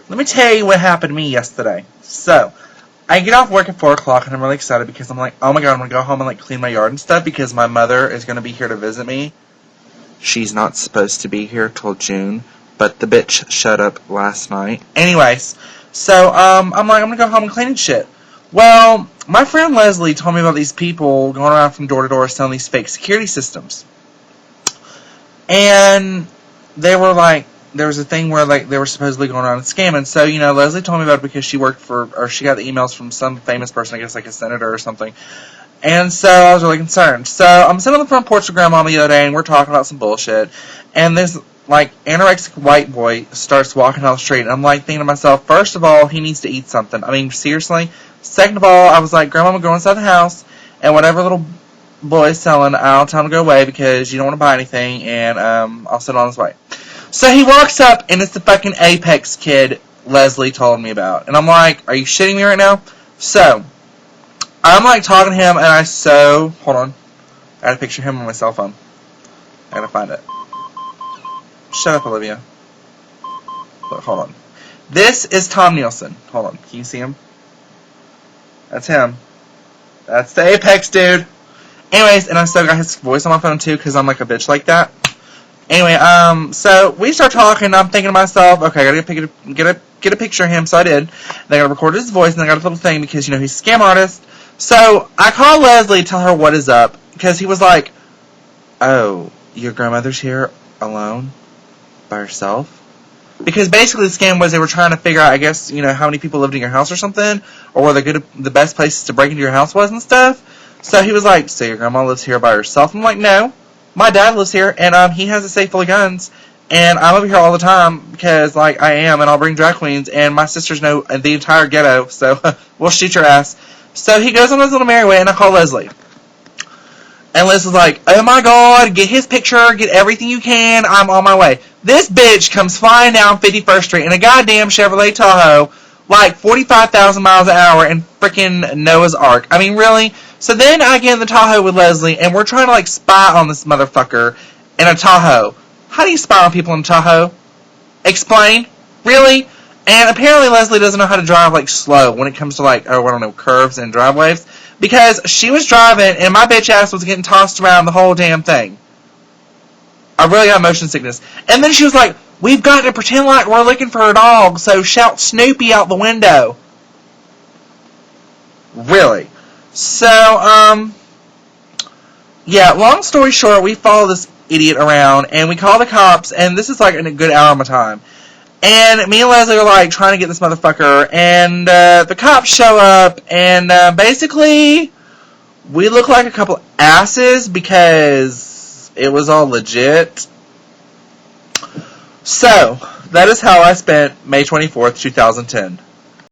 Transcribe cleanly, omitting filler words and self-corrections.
let me tell you what happened to me yesterday. So, I get off work at 4 o'clock, and I'm really excited because I'm like, oh my god, I'm going to go home and, like, clean my yard and stuff because my mother is going to be here to visit me. She's not supposed to be here till June, but the bitch shut up last night. Anyways, so, I'm like, I'm going to go home and clean and shit. Well, my friend Leslie told me about these people going around from door to door selling these fake security systems. And they were like, there was a thing where, like, they were supposedly going around and scamming. So, you know, Leslie told me about it because she worked for, or she got the emails from some famous person, I guess, like a senator or something. And so I was really concerned. So I'm sitting on the front porch with Grandma the other day, and we're talking about some bullshit. And this, like, anorexic white boy starts walking down the street. And I'm, like, thinking to myself, first of all, he needs to eat something. I mean, seriously. Second of all, I was like, Grandma, I'm going to go inside the house, and whatever little boy is selling, I'll tell him to go away because you don't want to buy anything, and I'll send on his way. So he walks up, and it's the fucking Apex kid Leslie told me about. And I'm like, are you shitting me right now? So, I'm like talking to him, and hold on. I gotta picture him on my cell phone. I gotta find it. Shut up, Olivia. Look, hold on. This is Tom Nielsen. Hold on. Can you see him? That's him. That's the Apex dude. Anyways, and I still got his voice on my phone too, because I'm like a bitch like that. Anyway, so we start talking, and I'm thinking to myself, okay, I gotta get a picture of him, so I did. Then I gotta record his voice, and I got a little thing, because, you know, he's a scam artist. So, I call Leslie to tell her what is up, because he was like, oh, your grandmother's here alone? By herself? Because basically the scam was they were trying to figure out, I guess, you know, how many people lived in your house or something, or where the best places to break into your house was and stuff. So he was like, so your grandma lives here by herself? I'm like, no. My dad lives here, and he has a safe full of guns, and I'm over here all the time because, like, I am, and I'll bring drag queens, and my sisters know the entire ghetto, so we'll shoot your ass. So he goes on his little merry way, and I call Leslie. And Leslie's like, oh my god, get his picture, get everything you can, I'm on my way. This bitch comes flying down 51st Street in a goddamn Chevrolet Tahoe, like 45,000 miles an hour in frickin' Noah's Ark. I mean, really? So then I get in the Tahoe with Leslie, and we're trying to, like, spy on this motherfucker in a Tahoe. How do you spy on people in a Tahoe? Explain? Really? And apparently Leslie doesn't know how to drive, like, slow when it comes to, like, I don't know, curves and driveways. Because she was driving, and my bitch ass was getting tossed around the whole damn thing. I really got motion sickness. And then she was like, we've got to pretend like we're looking for a dog, so shout Snoopy out the window. Really? So, yeah, long story short, we follow this idiot around, and we call the cops, and this is like in a good hour of my time. And me and Leslie are like trying to get this motherfucker, and the cops show up, and basically, we look like a couple asses because it was all legit. So, that is how I spent May 24th, 2010.